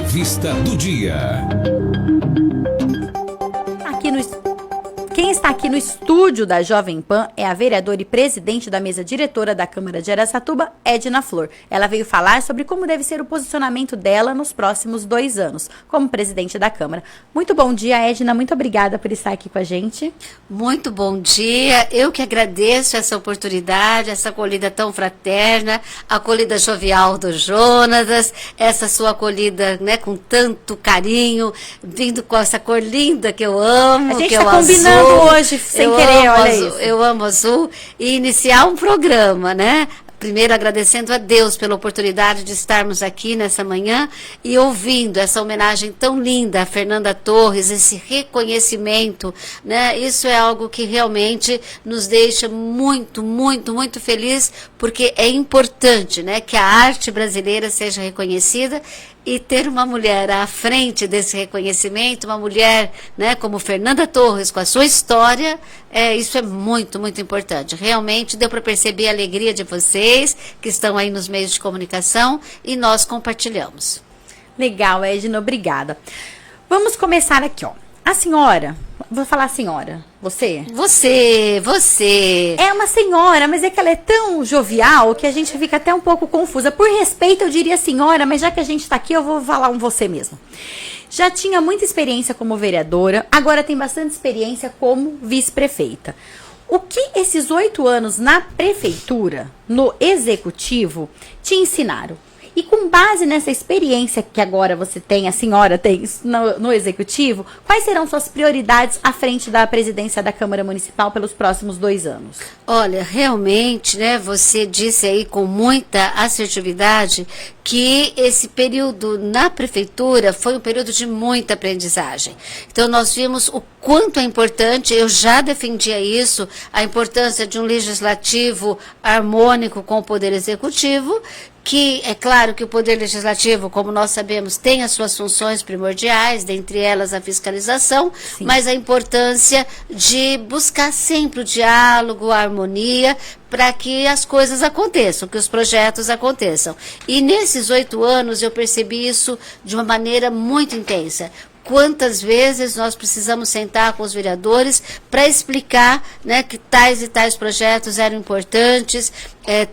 Entrevista do dia. Quem está aqui no estúdio da Jovem Pan é a vereadora e presidente da mesa diretora da Câmara de Araçatuba, Edna Flor. Ela veio falar sobre como deve ser o posicionamento dela nos próximos 2 anos, como presidente da Câmara. Muito bom dia, Edna. Muito obrigada por estar aqui com a gente. Muito bom dia. Eu que agradeço essa oportunidade, essa acolhida tão fraterna, a acolhida jovial do Jonatas, essa sua acolhida, né, com tanto carinho, vindo com essa cor linda que eu amo, a gente que tá é o combinando azul. Hoje, sem querer, olha azul, isso. Eu amo azul e iniciar um programa, né? Primeiro agradecendo a Deus pela oportunidade de estarmos aqui nessa manhã e ouvindo essa homenagem tão linda a Fernanda Torres, esse reconhecimento, né? Isso é algo que realmente nos deixa muito, muito, muito feliz, porque é importante, né, que a arte brasileira seja reconhecida e ter uma mulher à frente desse reconhecimento, uma mulher, né, como Fernanda Torres, com a sua história, isso é muito, muito importante. Realmente deu para perceber a alegria de vocês que estão aí nos meios de comunicação e nós compartilhamos. Legal, Edna, obrigada. Vamos começar aqui, ó. A senhora, vou falar senhora, você? Você. É uma senhora, mas é que ela é tão jovial que a gente fica até um pouco confusa. Por respeito, eu diria senhora, mas já que a gente está aqui, eu vou falar um você mesmo. Já tinha muita experiência como vereadora, agora tem bastante experiência como vice-prefeita. O que esses 8 anos na prefeitura, no executivo, te ensinaram? E com base nessa experiência que agora você tem, a senhora tem no executivo, quais serão suas prioridades à frente da presidência da Câmara Municipal pelos próximos 2 anos? Olha, realmente, né, você disse aí com muita assertividade que esse período na prefeitura foi um período de muita aprendizagem. Então, nós vimos o quanto é importante, eu já defendia isso, a importância de um legislativo harmônico com o poder executivo, que é claro que o Poder Legislativo, como nós sabemos, tem as suas funções primordiais, dentre elas a fiscalização, sim, mas a importância de buscar sempre o diálogo, a harmonia, para que as coisas aconteçam, que os projetos aconteçam. E nesses 8 anos eu percebi isso de uma maneira muito intensa. Quantas vezes nós precisamos sentar com os vereadores para explicar, né, que tais e tais projetos eram importantes,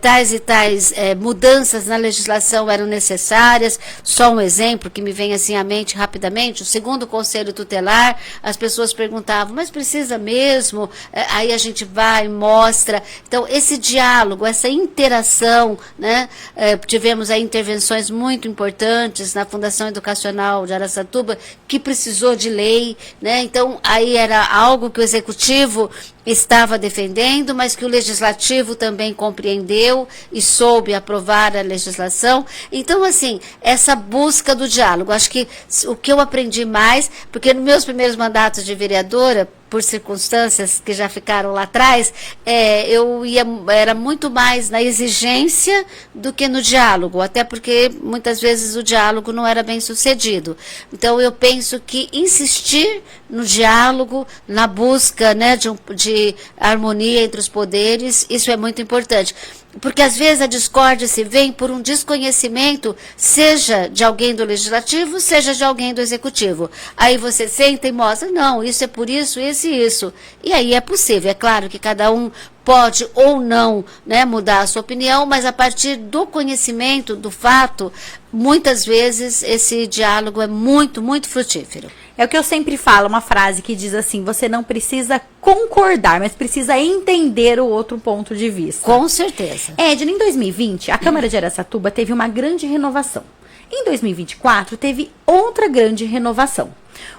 tais e tais mudanças na legislação eram necessárias. Só um exemplo que me vem assim à mente rapidamente: o segundo conselho tutelar, as pessoas perguntavam, mas precisa mesmo? Aí a gente vai e mostra. Então, esse diálogo, essa interação, né, tivemos aí intervenções muito importantes na Fundação Educacional de Araçatuba, que precisou de lei, né? Então, aí era algo que o executivo estava defendendo, mas que o legislativo também compreendeu e soube aprovar a legislação. Então, assim, essa busca do diálogo, acho que o que eu aprendi mais, porque nos meus primeiros mandatos de vereadora, por circunstâncias que já ficaram lá atrás, era muito mais na exigência do que no diálogo, até porque muitas vezes o diálogo não era bem sucedido. Então, eu penso que insistir no diálogo, na busca, né, de harmonia entre os poderes, isso é muito importante. Porque às vezes a discórdia se vem por um desconhecimento, seja de alguém do legislativo, seja de alguém do executivo. Aí você senta e mostra, não, isso é por isso, isso e isso. E aí é possível, é claro que cada um pode ou não, né, mudar a sua opinião, mas a partir do conhecimento, do fato, muitas vezes esse diálogo é muito, muito frutífero. É o que eu sempre falo, uma frase que diz assim: você não precisa concordar, mas precisa entender o outro ponto de vista. Com certeza. Edna, em 2020, a Câmara de Araçatuba teve uma grande renovação. Em 2024, teve outra grande renovação.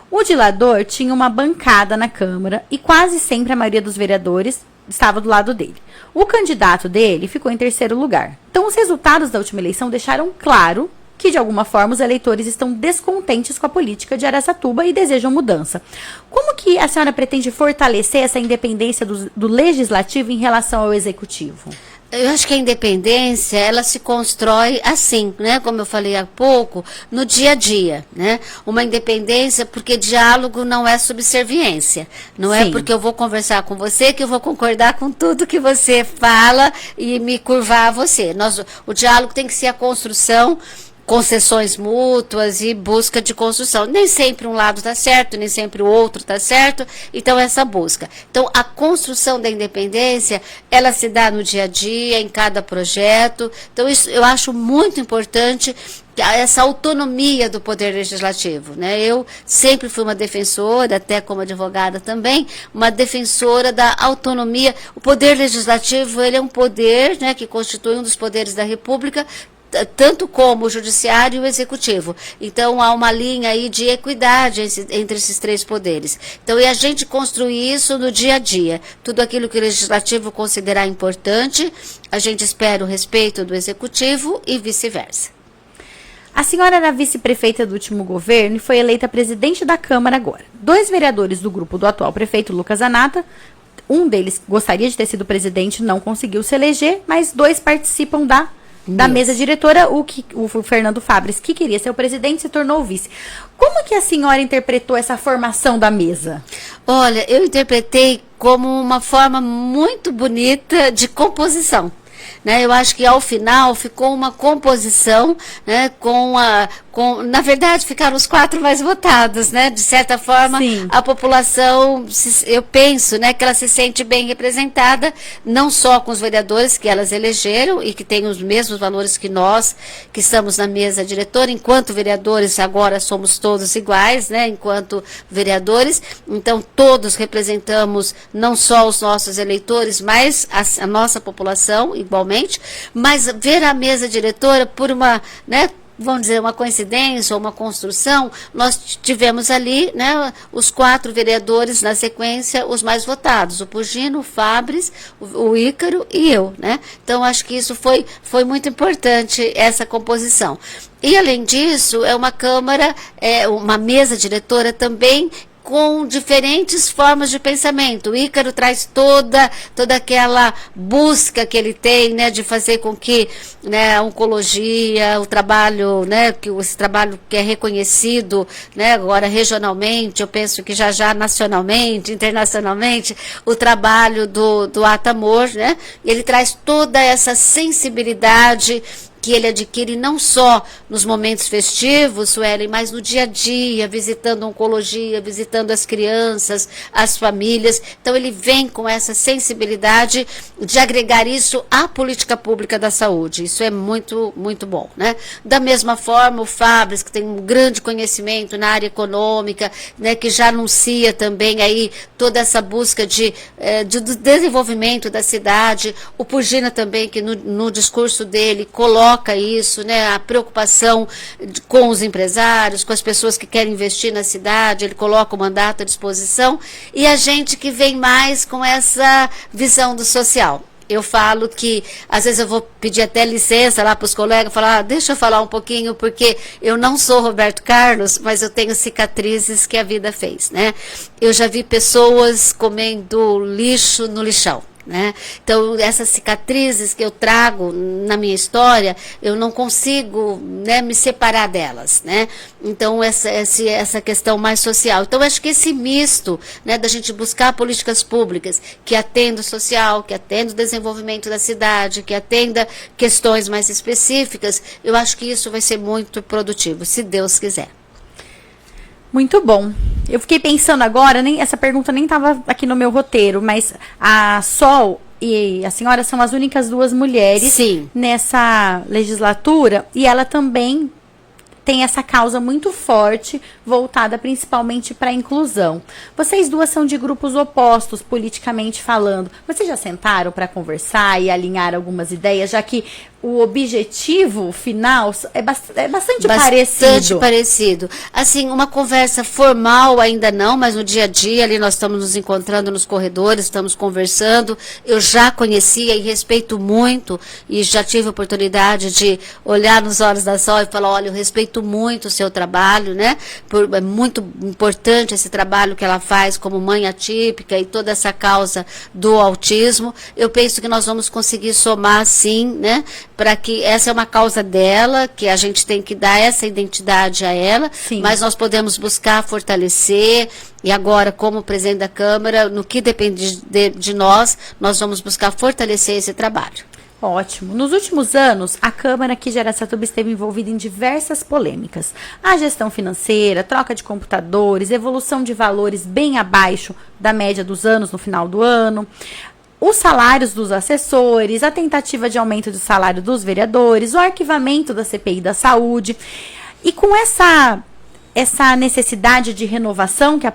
O dilador tinha uma bancada na Câmara e quase sempre a maioria dos vereadores estava do lado dele. O candidato dele ficou em 3º lugar. Então, os resultados da última eleição deixaram claro que, de alguma forma, os eleitores estão descontentes com a política de Araçatuba e desejam mudança. Como que a senhora pretende fortalecer essa independência do legislativo em relação ao executivo? Eu acho que a independência, ela se constrói assim, né? Como eu falei há pouco, no dia a dia, né? Uma independência, porque diálogo não é subserviência. Não Sim. é porque eu vou conversar com você que eu vou concordar com tudo que você fala e me curvar a você. O diálogo tem que ser a construção concessões mútuas e busca de construção. Nem sempre um lado está certo, nem sempre o outro está certo, então essa busca. Então a construção da independência, ela se dá no dia a dia, em cada projeto, então isso eu acho muito importante, essa autonomia do Poder Legislativo, né? Eu sempre fui uma defensora, até como advogada também, uma defensora da autonomia. O Poder Legislativo, ele é um poder, né, que constitui um dos poderes da República, tanto como o Judiciário e o Executivo. Então, há uma linha aí de equidade entre esses três poderes. Então, e a gente construir isso no dia a dia. Tudo aquilo que o Legislativo considerar importante, a gente espera o respeito do Executivo e vice-versa. A senhora era vice-prefeita do último governo e foi eleita presidente da Câmara agora. 2 vereadores do grupo do atual prefeito, Lucas Zanata, um deles gostaria de ter sido presidente, não conseguiu se eleger, mas 2 participam da mesa diretora, o Fernando Fabres, que queria ser o presidente, se tornou o vice. Como que a senhora interpretou essa formação da mesa? Olha, eu interpretei como uma forma muito bonita de composição. Né, eu acho que ao final ficou uma composição, né, na verdade ficaram os 4 mais votados, né, de certa forma. Sim. A população, eu penso, né, que ela se sente bem representada, não só com os vereadores que elas elegeram e que têm os mesmos valores que nós, que estamos na mesa diretora, enquanto vereadores agora somos todos iguais, né, enquanto vereadores, então todos representamos não só os nossos eleitores, mas a nossa população igualmente. Mas ver a mesa diretora por uma, né, vamos dizer, uma coincidência ou uma construção, nós tivemos ali, né, os 4 vereadores na sequência, os mais votados, o Pugino, o Fabres, o Ícaro e eu, né? Então, acho que isso foi muito importante, essa composição. E, além disso, é uma Câmara, uma mesa diretora também com diferentes formas de pensamento. O Ícaro traz toda aquela busca que ele tem, né, de fazer com que, né, a oncologia, o trabalho, né, esse trabalho que é reconhecido, né, agora regionalmente, eu penso que já nacionalmente, internacionalmente, o trabalho do Atamor, né, ele traz toda essa sensibilidade que ele adquire não só nos momentos festivos, Suelen, mas no dia a dia, visitando a oncologia, visitando as crianças, as famílias. Então, ele vem com essa sensibilidade de agregar isso à política pública da saúde. Isso é muito, muito bom, né? Da mesma forma, o Fabres, que tem um grande conhecimento na área econômica, né, que já anuncia também aí toda essa busca de desenvolvimento da cidade. O Pugina também, que no discurso dele coloca isso, né, a preocupação com os empresários, com as pessoas que querem investir na cidade, ele coloca o mandato à disposição, e a gente que vem mais com essa visão do social. Eu falo que, às vezes eu vou pedir até licença lá para os colegas, falar, deixa eu falar um pouquinho, porque eu não sou Roberto Carlos, mas eu tenho cicatrizes que a vida fez, né? Eu já vi pessoas comendo lixo no lixão. Né? Então, essas cicatrizes que eu trago na minha história, eu não consigo, né, me separar delas, né? Então, essa questão mais social. Então, acho que esse misto, né, da gente buscar políticas públicas que atendam o social, que atendam o desenvolvimento da cidade, que atenda questões mais específicas, eu acho que isso vai ser muito produtivo, se Deus quiser. Muito bom. Eu fiquei pensando agora, essa pergunta nem estava aqui no meu roteiro, mas a Sol e a senhora são as únicas 2 mulheres. Sim. Nessa legislatura, e ela também tem essa causa muito forte, voltada principalmente para a inclusão. Vocês 2 são de grupos opostos, politicamente falando. Vocês já sentaram para conversar e alinhar algumas ideias, já que o objetivo final é bastante parecido. Bastante parecido. Assim, uma conversa formal ainda não, mas no dia a dia, ali nós estamos nos encontrando nos corredores, estamos conversando. Eu já conhecia e respeito muito, e já tive a oportunidade de olhar nos olhos da Sol e falar, olha, eu respeito muito o seu trabalho, né? É muito importante esse trabalho que ela faz como mãe atípica e toda essa causa do autismo. Eu penso que nós vamos conseguir somar, sim, né? Para que essa é uma causa dela, que a gente tem que dar essa identidade a ela, sim, mas nós podemos buscar fortalecer, e agora, como presidente da Câmara, no que depende de nós, nós vamos buscar fortalecer esse trabalho. Ótimo. Nos últimos anos, a Câmara aqui de Araçatuba esteve envolvida em diversas polêmicas. A gestão financeira, troca de computadores, evolução de valores bem abaixo da média dos anos no final do ano, os salários dos assessores, a tentativa de aumento do salário dos vereadores, o arquivamento da CPI da saúde. E com essa necessidade de renovação que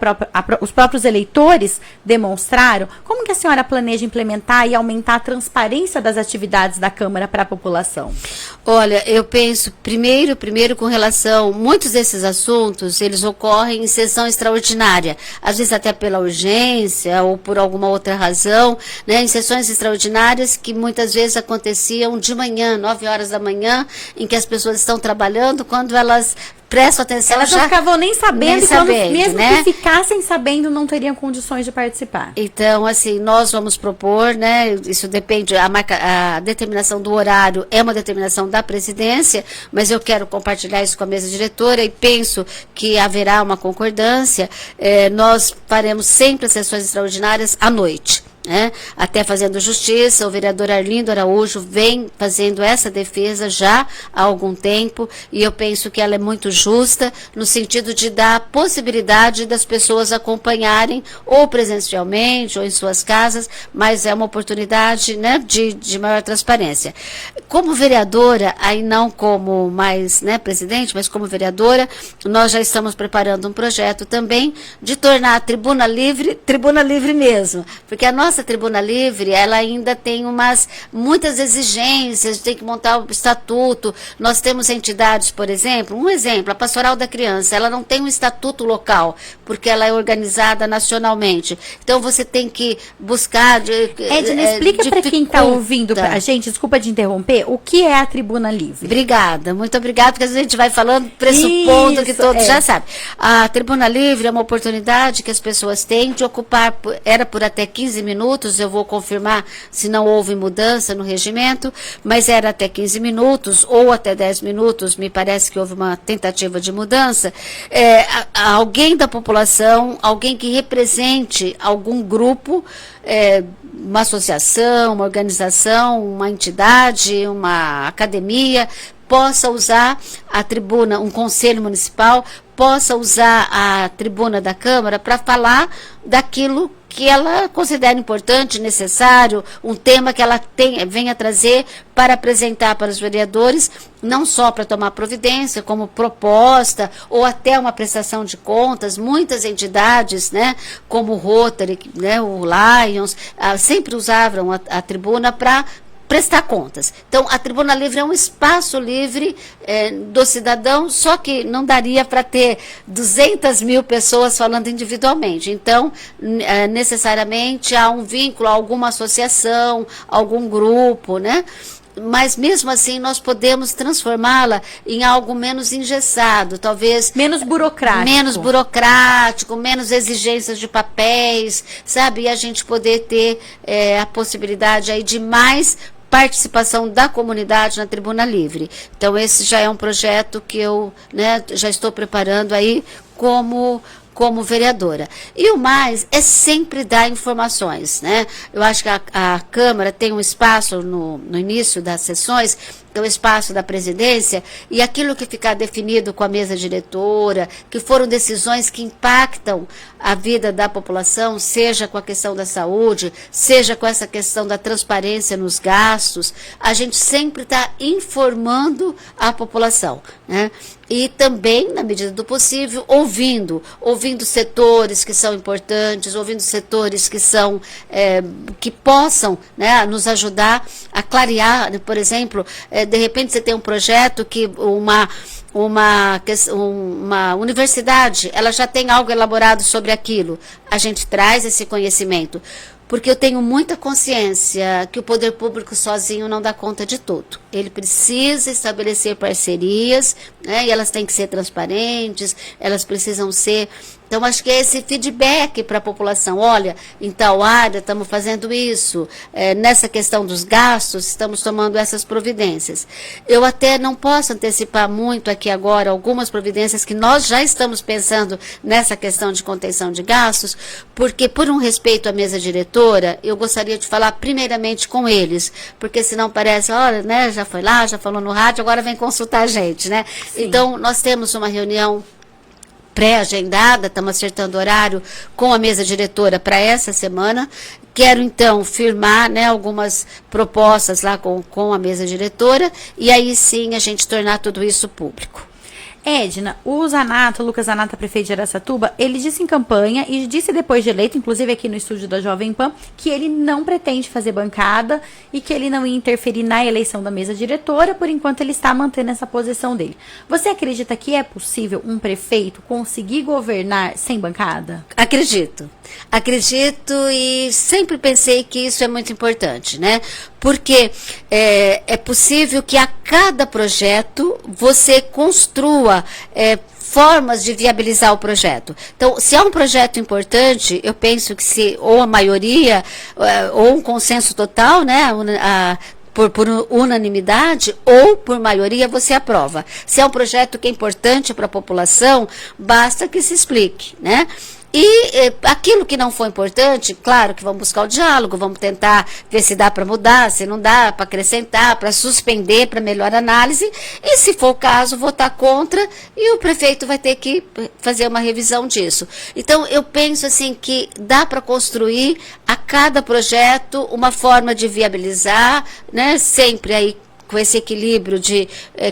os próprios eleitores demonstraram, como que a senhora planeja implementar e aumentar a transparência das atividades da Câmara para a população? Olha, eu penso, primeiro com relação, muitos desses assuntos, eles ocorrem em sessão extraordinária, às vezes até pela urgência ou por alguma outra razão, né, em sessões extraordinárias que muitas vezes aconteciam de manhã, 9 horas da manhã, em que as pessoas estão trabalhando, quando elas prestam atenção, elas não ficavam nem sabendo, mesmo né? que ficassem sabendo, não teriam condições de participar. Então, assim, nós vamos propor, né? Isso depende, a determinação do horário é uma determinação da presidência, mas eu quero compartilhar isso com a mesa diretora e penso que haverá uma concordância. Nós faremos sempre as sessões extraordinárias à noite. Até fazendo justiça, o vereador Arlindo Araújo vem fazendo essa defesa já há algum tempo, e eu penso que ela é muito justa, no sentido de dar a possibilidade das pessoas acompanharem, ou presencialmente, ou em suas casas, mas é uma oportunidade, né, de maior transparência. Como vereadora, aí não como mais, né, presidente, mas como vereadora, nós já estamos preparando um projeto também de tornar a tribuna livre mesmo, porque a nossa tribuna livre, ela ainda tem muitas exigências, tem que montar o estatuto. Nós temos entidades, por exemplo, a Pastoral da Criança, ela não tem um estatuto local, porque ela é organizada nacionalmente. Então você tem que buscar... Edna, explica para quem está ouvindo a gente, desculpa de interromper, o que é a tribuna livre? Obrigada, muito obrigada, porque às vezes a gente vai falando, pressupondo que todos já sabem. A tribuna livre é uma oportunidade que as pessoas têm de ocupar, era por até 15 minutos, eu vou confirmar se não houve mudança no regimento, mas era até 15 minutos ou até 10 minutos, me parece que houve uma tentativa de mudança. Alguém da população, alguém que represente algum grupo, uma associação, uma organização, uma entidade, uma academia, possa usar a tribuna, um conselho municipal, possa usar a tribuna da Câmara para falar daquilo que ela considera importante, necessário, um tema que ela venha trazer para apresentar para os vereadores, não só para tomar providência, como proposta, ou até uma prestação de contas. Muitas entidades, né, como o Rotary, né, o Lions, sempre usavam a tribuna para prestar contas. Então, a tribuna livre é um espaço livre do cidadão, só que não daria para ter 200 mil pessoas falando individualmente. Então, necessariamente há um vínculo a alguma associação, algum grupo, né? Mas mesmo assim nós podemos transformá-la em algo menos engessado, talvez menos burocrático, menos exigências de papéis, sabe? E a gente poder ter a possibilidade aí de mais participação da comunidade na tribuna livre. Então esse já é um projeto que eu, né, já estou preparando aí como vereadora. E o mais é sempre dar informações, né? Eu acho que a Câmara tem um espaço no início das sessões, o espaço da presidência, e aquilo que ficar definido com a mesa diretora, que foram decisões que impactam a vida da população, seja com a questão da saúde, seja com essa questão da transparência nos gastos, a gente sempre está informando a população, né? E também, na medida do possível, ouvindo setores que são importantes, ouvindo setores que são, que possam, né, nos ajudar a clarear, por exemplo, de repente você tem um projeto que uma universidade, ela já tem algo elaborado sobre aquilo, a gente traz esse conhecimento, porque eu tenho muita consciência que o poder público sozinho não dá conta de tudo. Ele precisa estabelecer parcerias, né, e elas têm que ser transparentes, elas precisam ser Então, acho que é esse feedback para a população. Olha, em tal área estamos fazendo isso, nessa questão dos gastos, estamos tomando essas providências. Eu até não posso antecipar muito aqui agora algumas providências que nós já estamos pensando nessa questão de contenção de gastos, porque, por um respeito à mesa diretora, eu gostaria de falar primeiramente com eles, porque senão parece, olha, né, já foi lá, já falou no rádio, agora vem consultar a gente, né? Sim. Então, nós temos uma reunião pré-agendada, estamos acertando horário com a mesa diretora para essa semana. Quero, então, firmar, né, algumas propostas lá com a mesa diretora e aí sim a gente tornar tudo isso público. Edna, o Zanato, Lucas Zanato, prefeito de Araçatuba, ele disse em campanha e disse depois de eleito, inclusive aqui no estúdio da Jovem Pan, que ele não pretende fazer bancada e que ele não ia interferir na eleição da mesa diretora, por enquanto ele está mantendo essa posição dele. Você acredita que é possível um prefeito conseguir governar sem bancada? Acredito e sempre pensei que isso é muito importante, né? Porque é possível que a cada projeto você construa formas de viabilizar o projeto. Então, se é um projeto importante, eu penso que se ou a maioria, ou um consenso total, né, por unanimidade ou por maioria, você aprova. Se é um projeto que é importante para a população, basta que se explique, né? E aquilo que não for importante, claro que vamos buscar o diálogo, vamos tentar ver se dá para mudar, se não dá, para acrescentar, para suspender, para melhor análise, e se for o caso, votar contra, e o prefeito vai ter que fazer uma revisão disso. Então, eu penso assim que dá para construir a cada projeto uma forma de viabilizar, né, sempre aí com esse equilíbrio de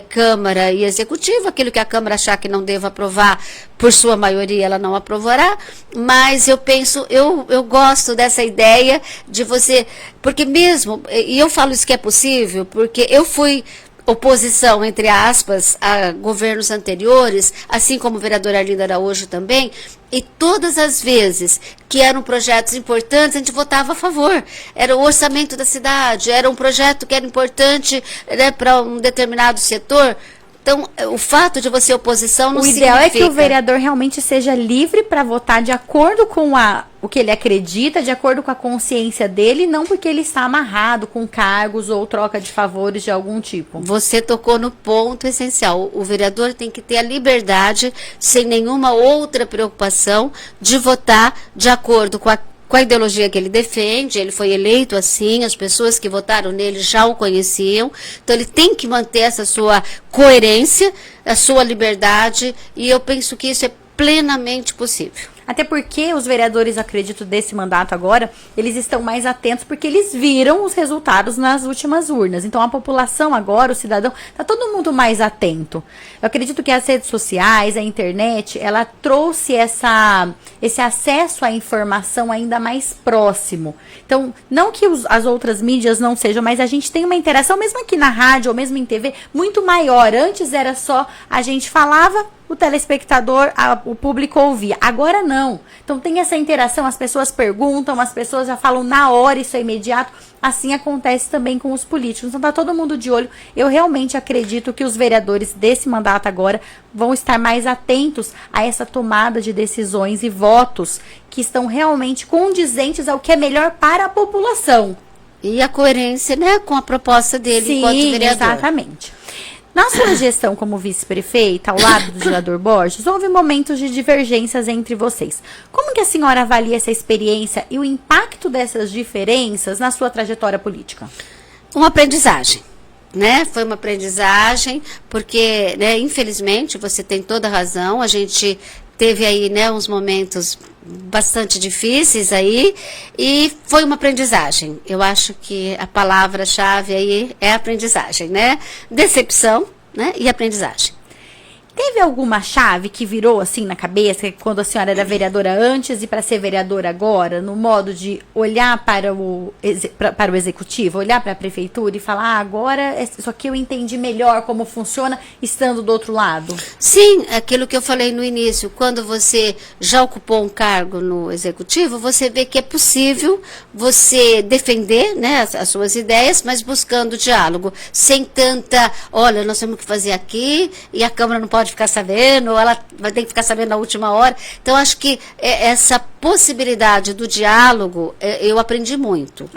Câmara e Executivo, aquilo que a Câmara achar que não deva aprovar, por sua maioria ela não aprovará, mas eu penso, eu gosto dessa ideia de você, porque mesmo, e eu falo isso que é possível, porque eu fui oposição, entre aspas, a governos anteriores, assim como o vereador Arlindo Araújo também, e todas as vezes que eram projetos importantes, a gente votava a favor. Era o orçamento da cidade, era um projeto que era importante, né, para um determinado setor. Então, o fato de você oposição não significa... O ideal é que o vereador realmente seja livre para votar de acordo com o que ele acredita, de acordo com a consciência dele, não porque ele está amarrado com cargos ou troca de favores de algum tipo. Você tocou no ponto essencial. O vereador tem que ter a liberdade, sem nenhuma outra preocupação, de votar de acordo com a ideologia que ele defende. Ele foi eleito assim, as pessoas que votaram nele já o conheciam, então ele tem que manter essa sua coerência, a sua liberdade, e eu penso que isso é plenamente possível. Até porque os vereadores, acredito, desse mandato agora, eles estão mais atentos porque eles viram os resultados nas últimas urnas. Então, a população agora, o cidadão, está todo mundo mais atento. Eu acredito que as redes sociais, a internet, ela trouxe esse acesso à informação ainda mais próximo. Então, não que as outras mídias não sejam, mas a gente tem uma interação, mesmo aqui na rádio ou mesmo em TV, muito maior. Antes era só a gente falava, o telespectador, o público ouvia. Agora não. Então tem essa interação, as pessoas perguntam, as pessoas já falam na hora, isso é imediato. Assim acontece também com os políticos. Então tá todo mundo de olho. Eu realmente acredito que os vereadores desse mandato agora vão estar mais atentos a essa tomada de decisões e votos que estão realmente condizentes ao que é melhor para a população. E a coerência, né, com a proposta dele enquanto vereador. Exatamente. Na sua gestão como vice-prefeita, ao lado do vereador Borges, houve momentos de divergências entre vocês. Como que a senhora avalia essa experiência e o impacto dessas diferenças na sua trajetória política? Uma aprendizagem, né? Foi uma aprendizagem, porque, né, infelizmente, você tem toda a razão, a gente teve aí, né, uns momentos bastante difíceis aí, e foi uma aprendizagem. Eu acho que a palavra-chave aí é aprendizagem, né? Decepção, né, e aprendizagem. Teve alguma chave que virou assim na cabeça, quando a senhora era vereadora antes e para ser vereadora agora, no modo de olhar para o executivo, olhar para a prefeitura e falar, agora isso aqui eu entendi melhor como funciona estando do outro lado? Sim, aquilo que eu falei no início, quando você já ocupou um cargo no executivo, você vê que é possível você defender, né, as suas ideias, mas buscando diálogo, sem tanta, olha, nós temos que fazer aqui e a Câmara não pode pode ficar sabendo, ou ela vai ter que ficar sabendo na última hora. Então, acho que essa possibilidade do diálogo, eu aprendi muito.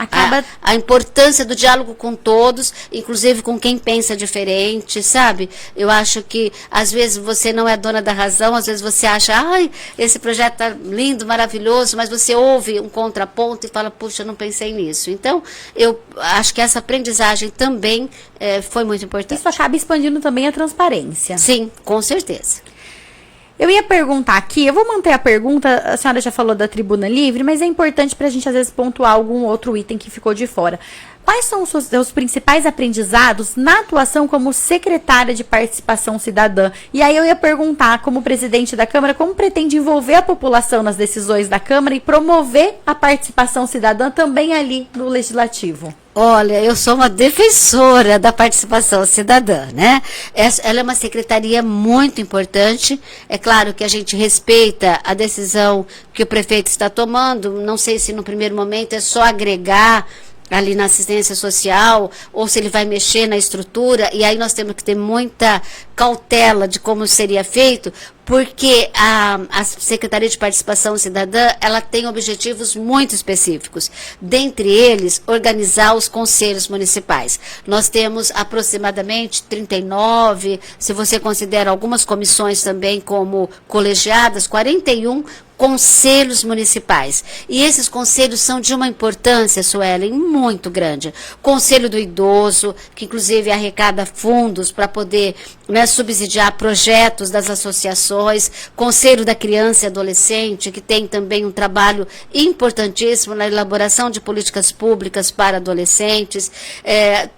A importância do diálogo com todos, inclusive com quem pensa diferente, sabe? Eu acho que, às vezes, você não é dona da razão, às vezes você acha, ai, esse projeto tá lindo, maravilhoso, mas você ouve um contraponto e fala, puxa, eu não pensei nisso. Então, eu acho que essa aprendizagem também foi muito importante. Isso acaba expandindo também a transparência. Sim, com certeza. Eu ia perguntar aqui, eu vou manter a pergunta, a senhora já falou da Tribuna Livre, mas é importante para a gente, às vezes, pontuar algum outro item que ficou de fora. Quais são os seus principais aprendizados na atuação como secretária de Participação Cidadã? E aí eu ia perguntar, como presidente da Câmara, como pretende envolver a população nas decisões da Câmara e promover a participação cidadã também ali no Legislativo? Olha, eu sou uma defensora da participação cidadã, né? Ela é uma secretaria muito importante. É claro que a gente respeita a decisão que o prefeito está tomando. Não sei se no primeiro momento é só agregar ali na assistência social, ou se ele vai mexer na estrutura, e aí nós temos que ter muita cautela de como seria feito, porque a Secretaria de Participação Cidadã, ela tem objetivos muito específicos. Dentre eles, organizar os conselhos municipais. Nós temos aproximadamente 39, se você considera algumas comissões também como colegiadas, 41 conselhos municipais. E esses conselhos são de uma importância, Suelen, muito grande. Conselho do Idoso, que inclusive arrecada fundos para poder, né, subsidiar projetos das associações. Conselho da Criança e Adolescente, que tem também um trabalho importantíssimo na elaboração de políticas públicas para adolescentes.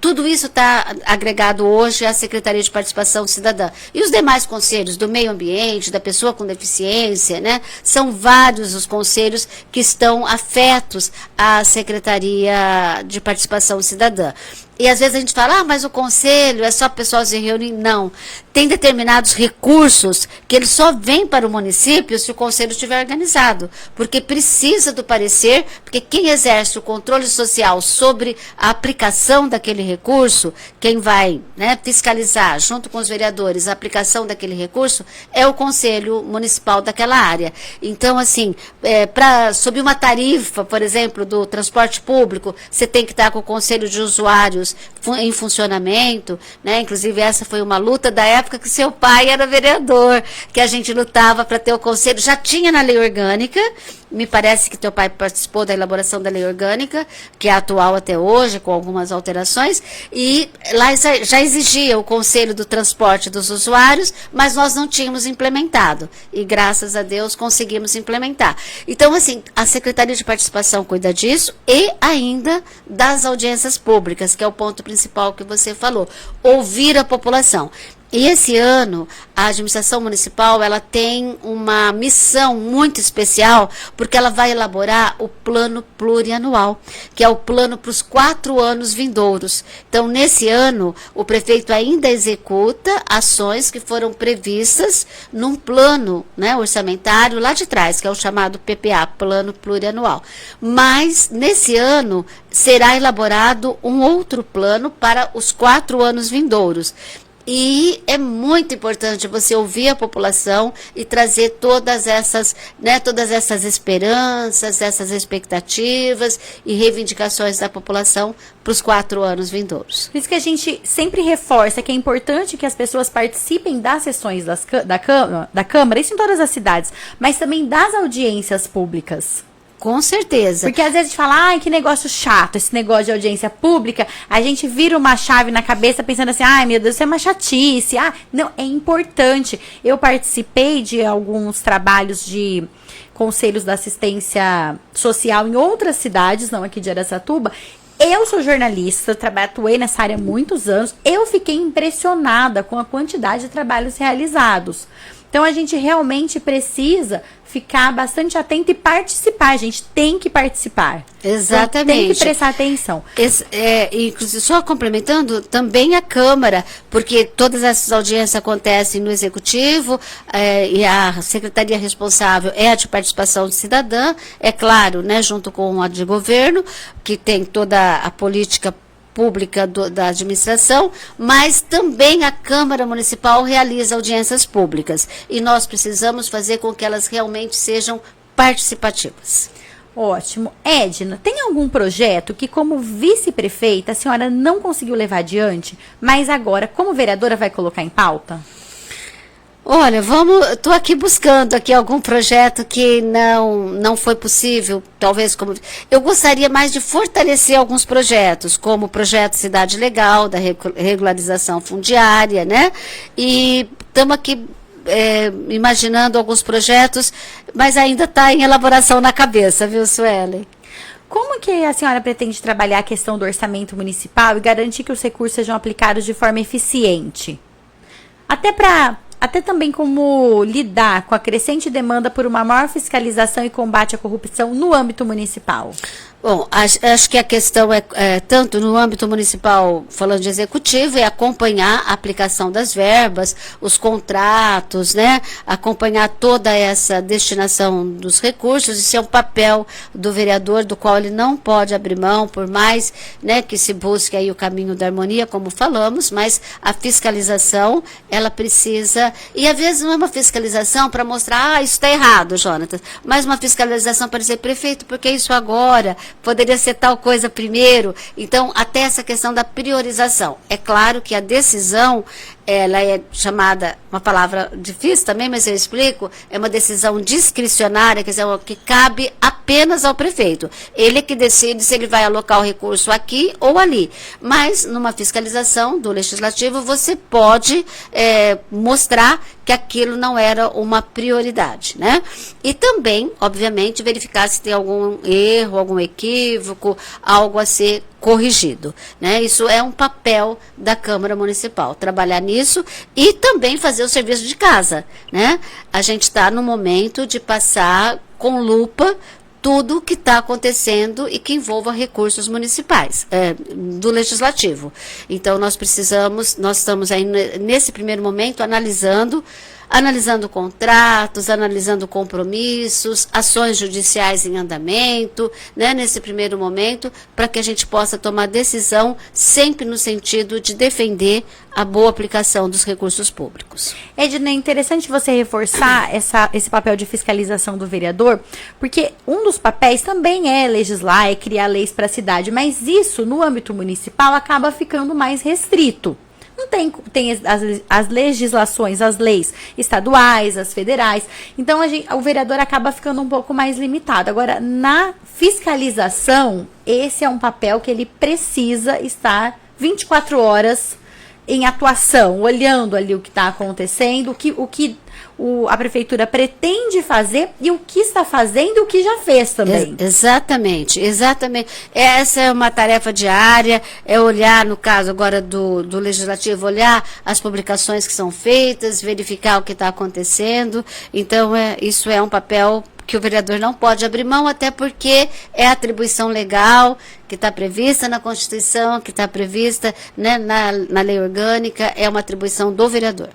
Tudo isso está agregado hoje à Secretaria de Participação Cidadã. E os demais conselhos do meio ambiente, da pessoa com deficiência, né, são vários os conselhos que estão afetos à Secretaria de Participação Cidadã. E às vezes a gente fala, mas o conselho é só pessoal se reunir. Não. Tem determinados recursos que eles só vêm para o município se o conselho estiver organizado. Porque precisa do parecer, porque quem exerce o controle social sobre a aplicação daquele recurso, quem vai, né, fiscalizar junto com os vereadores a aplicação daquele recurso, é o conselho municipal daquela área. Então, assim, sob uma tarifa, por exemplo, do transporte público, você tem que estar com o conselho de usuários em funcionamento, né? Inclusive essa foi uma luta da época que seu pai era vereador, que a gente lutava para ter o conselho, já tinha na lei orgânica, me parece que teu pai participou da elaboração da lei orgânica, que é atual até hoje, com algumas alterações, e lá já exigia o conselho do transporte dos usuários, mas nós não tínhamos implementado, e graças a Deus conseguimos implementar. Então, assim, a Secretaria de Participação cuida disso, e ainda das audiências públicas, que é o ponto principal que você falou, ouvir a população. E esse ano, a administração municipal, ela tem uma missão muito especial, porque ela vai elaborar o plano plurianual, que é o plano para os 4 anos vindouros. Então, nesse ano, o prefeito ainda executa ações que foram previstas num plano, né, orçamentário lá de trás, que é o chamado PPA, Plano Plurianual. Mas, nesse ano, será elaborado um outro plano para os 4 anos vindouros. E é muito importante você ouvir a população e trazer todas essas esperanças, essas expectativas e reivindicações da população para os 4 anos vindouros. Por isso que a gente sempre reforça que é importante que as pessoas participem das sessões da Câmara, isso em todas as cidades, mas também das audiências públicas. Com certeza. Porque às vezes a gente fala, ai, que negócio chato, esse negócio de audiência pública, a gente vira uma chave na cabeça pensando assim, ai, meu Deus, isso é uma chatice. Ah, não, é importante. Eu participei de alguns trabalhos de conselhos da assistência social em outras cidades, não aqui de Araçatuba. Eu sou jornalista, atuei nessa área há muitos anos, eu fiquei impressionada com a quantidade de trabalhos realizados. Então, a gente realmente precisa ficar bastante atento e participar. A gente tem que participar. Exatamente. Então, tem que prestar atenção. Inclusive, só complementando, também a Câmara, porque todas essas audiências acontecem no Executivo, e a Secretaria responsável é a de Participação Cidadã, é claro, né, junto com a de Governo, que tem toda a política pública da administração, mas também a Câmara Municipal realiza audiências públicas. E nós precisamos fazer com que elas realmente sejam participativas. Ótimo. Edna, tem algum projeto que, como vice-prefeita, a senhora não conseguiu levar adiante, mas agora, como vereadora, vai colocar em pauta? Olha, estou aqui buscando aqui algum projeto que não foi possível, talvez como... Eu gostaria mais de fortalecer alguns projetos, como o projeto Cidade Legal, da regularização fundiária, né? E estamos aqui imaginando alguns projetos, mas ainda está em elaboração na cabeça, viu, Suelen? Como que a senhora pretende trabalhar a questão do orçamento municipal e garantir que os recursos sejam aplicados de forma eficiente? Até também como lidar com a crescente demanda por uma maior fiscalização e combate à corrupção no âmbito municipal? Bom, acho que a questão tanto no âmbito municipal, falando de executivo, é acompanhar a aplicação das verbas, os contratos, né? Acompanhar toda essa destinação dos recursos. Isso é um papel do vereador, do qual ele não pode abrir mão, por mais, né, que se busque aí o caminho da harmonia, como falamos, mas a fiscalização, ela precisa, e às vezes não é uma fiscalização para mostrar, isso está errado, Jonatas, mas uma fiscalização para dizer, prefeito, porque isso agora poderia ser tal coisa primeiro. Então, até essa questão da priorização. É claro que a decisão, ela é chamada, uma palavra difícil também, mas eu explico, é uma decisão discricionária, quer dizer, que cabe apenas ao prefeito. Ele é que decide se ele vai alocar o recurso aqui ou ali. Mas, numa fiscalização do legislativo, você pode mostrar que aquilo não era uma prioridade, né? E também, obviamente, verificar se tem algum erro, algum equívoco, algo a ser corrigido, né? Isso é um papel da Câmara Municipal, trabalhar nisso e também fazer o serviço de casa, né? A gente está no momento de passar com lupa tudo que está acontecendo e que envolva recursos municipais, do legislativo. Então, nós estamos aí nesse primeiro momento analisando contratos, analisando compromissos, ações judiciais em andamento, né, nesse primeiro momento, para que a gente possa tomar decisão sempre no sentido de defender a boa aplicação dos recursos públicos. Edna, é interessante você reforçar esse papel de fiscalização do vereador, porque um dos papéis também é legislar, é criar leis para a cidade, mas isso, no âmbito municipal, acaba ficando mais restrito. Não tem as legislações, as leis estaduais, as federais. Então, o vereador acaba ficando um pouco mais limitado. Agora, na fiscalização, esse é um papel que ele precisa estar 24 horas em atuação, olhando ali o que está acontecendo, o que a prefeitura pretende fazer e o que está fazendo e o que já fez também. Exatamente. Essa é uma tarefa diária, é olhar, no caso agora do legislativo, olhar as publicações que são feitas, verificar o que está acontecendo. Então, isso é um papel que o vereador não pode abrir mão, até porque é a atribuição legal que está prevista na Constituição, que está prevista, né, na lei orgânica, é uma atribuição do vereador.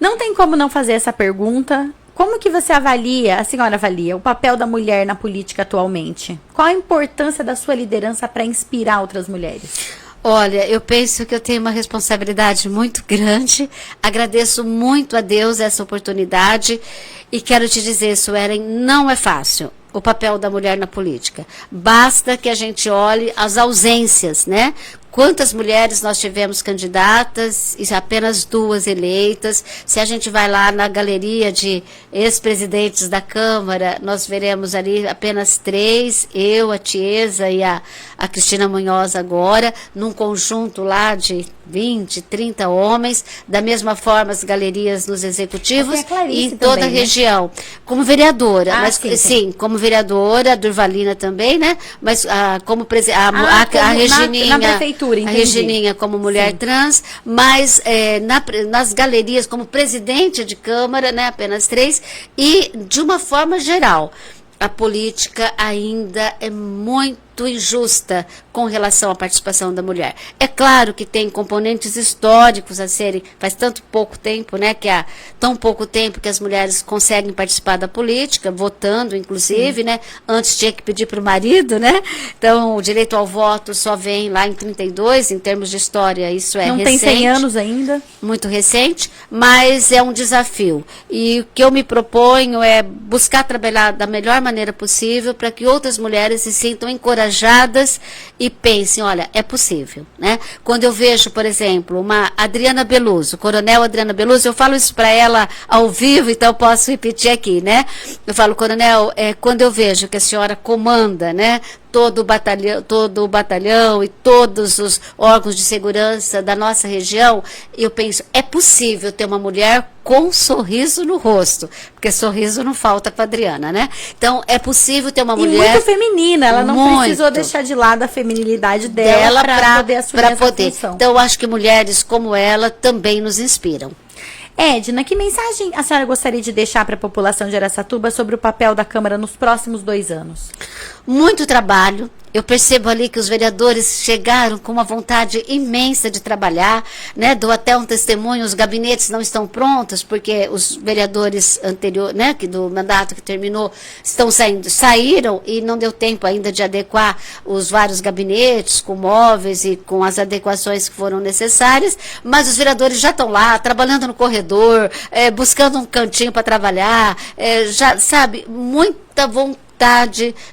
Não tem como não fazer essa pergunta. Como que você a senhora avalia o papel da mulher na política atualmente? Qual a importância da sua liderança para inspirar outras mulheres? Olha, eu penso que eu tenho uma responsabilidade muito grande, agradeço muito a Deus essa oportunidade e quero te dizer, Suelen, não é fácil o papel da mulher na política. Basta que a gente olhe as ausências, né? Quantas mulheres nós tivemos candidatas e apenas 2 eleitas. Se a gente vai lá na galeria de ex-presidentes da Câmara, nós veremos ali apenas 3, eu, a Tiesa e a Cristina Munhoz agora, num conjunto lá de 20, 30 homens, da mesma forma as galerias nos executivos e em toda também, a região. Como vereadora, mas sim, como vereadora, a Durvalina também, né? Mas como a Regininha... Na prefeitura. Entendi. A Regininha como mulher trans, mas nas galerias como presidente de Câmara, né, apenas 3, e de uma forma geral, a política ainda é muito injusta com relação à participação da mulher. É claro que tem componentes históricos a serem, faz tanto pouco tempo, né, que há tão pouco tempo que as mulheres conseguem participar da política, votando inclusive, né, antes tinha que pedir para o marido, né, então o direito ao voto só vem lá em 32, em termos de história, isso é Não recente. tem 100 anos ainda. Muito recente, mas é um desafio. E o que eu me proponho é buscar trabalhar da melhor maneira possível para que outras mulheres se sintam encorajadas e pensem, olha, é possível, né? Quando eu vejo, por exemplo, uma Adriana Beluso, Coronel Adriana Beluso, eu falo isso para ela ao vivo, então eu posso repetir aqui, né? Eu falo, Coronel, quando eu vejo que a senhora comanda, né, todo o batalhão e todos os órgãos de segurança da nossa região, eu penso, é possível ter uma mulher com sorriso no rosto, porque sorriso não falta para Adriana, né? Então, é possível ter uma mulher... E muito feminina, ela não muito precisou deixar de lado a feminilidade dela para poder assumir essa função. Então, eu acho que mulheres como ela também nos inspiram. Edna, que mensagem a senhora gostaria de deixar para a população de Araçatuba sobre o papel da Câmara nos próximos 2 anos? Muito trabalho. Eu percebo ali que os vereadores chegaram com uma vontade imensa de trabalhar, né? Dou até um testemunho, os gabinetes não estão prontos, porque os vereadores anteriores, né, que do mandato que terminou, saíram e não deu tempo ainda de adequar os vários gabinetes com móveis e com as adequações que foram necessárias, mas os vereadores já estão lá, trabalhando no corredor, buscando um cantinho para trabalhar, já, sabe, muita vontade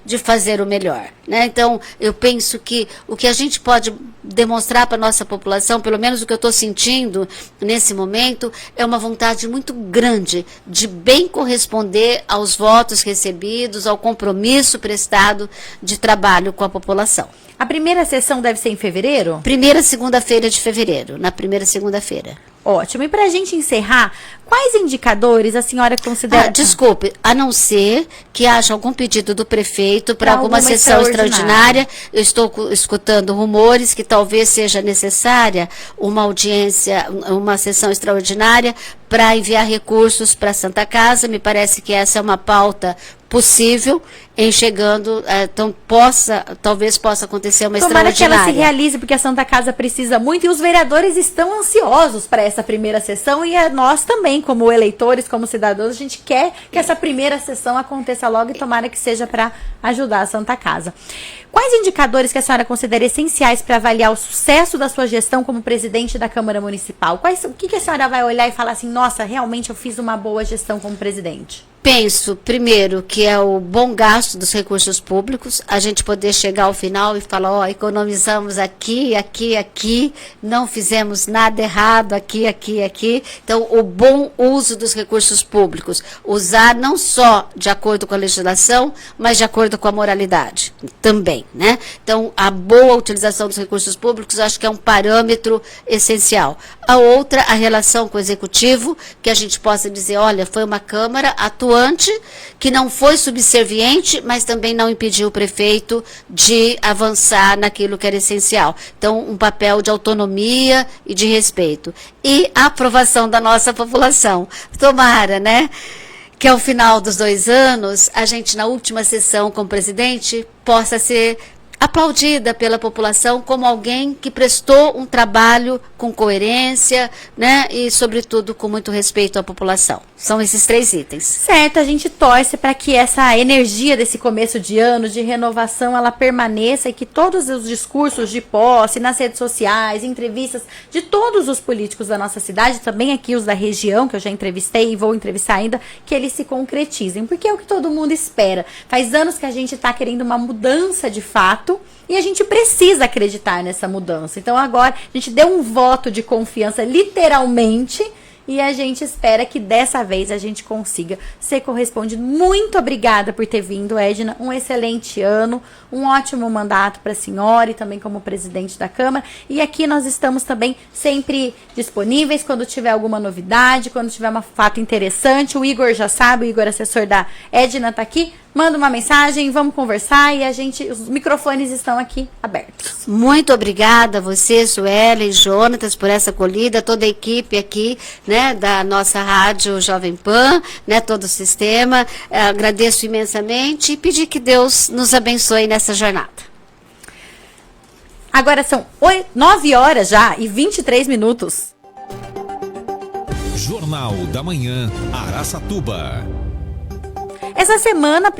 de fazer o melhor, né? Então, eu penso que o que a gente pode demonstrar para a nossa população, pelo menos o que eu estou sentindo nesse momento, é uma vontade muito grande de bem corresponder aos votos recebidos, ao compromisso prestado de trabalho com a população. A primeira sessão deve ser em fevereiro? Primeira segunda-feira de fevereiro, na primeira segunda-feira. Ótimo. E para a gente encerrar, quais indicadores a senhora considera... Desculpe, a não ser que haja algum pedido do prefeito para alguma sessão extraordinária. Eu estou escutando rumores que talvez seja necessária uma audiência, uma sessão extraordinária para enviar recursos para a Santa Casa. Me parece que essa é uma pauta possível em chegando, então talvez possa acontecer uma extraordinária. Tomara que ela se realize, porque a Santa Casa precisa muito e os vereadores estão ansiosos para essa primeira sessão e nós também, como eleitores, como cidadãos, a gente quer que essa primeira sessão aconteça logo e tomara que seja para ajudar a Santa Casa. Quais indicadores que a senhora considera essenciais para avaliar o sucesso da sua gestão como presidente da Câmara Municipal? O que a senhora vai olhar e falar assim, nossa, realmente eu fiz uma boa gestão como presidente? Penso, primeiro, que é o bom gasto dos recursos públicos, a gente poder chegar ao final e falar, ó, economizamos aqui, aqui, aqui, não fizemos nada errado aqui, aqui, aqui. Então, o bom uso dos recursos públicos, usar não só de acordo com a legislação, mas de acordo com a moralidade também, né? Então, a boa utilização dos recursos públicos, acho que é um parâmetro essencial. A outra, a relação com o executivo, que a gente possa dizer, olha, foi uma Câmara atuante, que não foi subserviente, mas também não impediu o prefeito de avançar naquilo que era essencial. Então, um papel de autonomia e de respeito. E a aprovação da nossa população. Tomara, né? Que ao final dos 2 anos, a gente, na última sessão como presidente, possa ser aplaudida pela população como alguém que prestou um trabalho com coerência, né, e, sobretudo, com muito respeito à população. São esses 3 itens. Certo, a gente torce para que essa energia desse começo de ano, de renovação, ela permaneça e que todos os discursos de posse, nas redes sociais, entrevistas de todos os políticos da nossa cidade, também aqui os da região, que eu já entrevistei e vou entrevistar ainda, que eles se concretizem, porque é o que todo mundo espera. Faz anos que a gente está querendo uma mudança de fato, e a gente precisa acreditar nessa mudança. Então agora a gente deu um voto de confiança, literalmente, e a gente espera que dessa vez a gente consiga ser correspondido. Muito obrigada por ter vindo, Edna. Um excelente ano, um ótimo mandato para a senhora e também como presidente da Câmara. E aqui nós estamos também sempre disponíveis quando tiver alguma novidade, quando tiver um fato interessante. O Igor já sabe, o Igor, assessor da Edna, está aqui. Manda uma mensagem, vamos conversar e os microfones estão aqui abertos. Muito obrigada a você, Sueli e Jonatas, por essa acolhida, toda a equipe aqui, né, da nossa rádio Jovem Pan, né, todo o sistema. Agradeço imensamente e pedir que Deus nos abençoe nessa jornada. Agora são 9 horas já e 23 minutos. Jornal da Manhã, Araçatuba. Essa semana,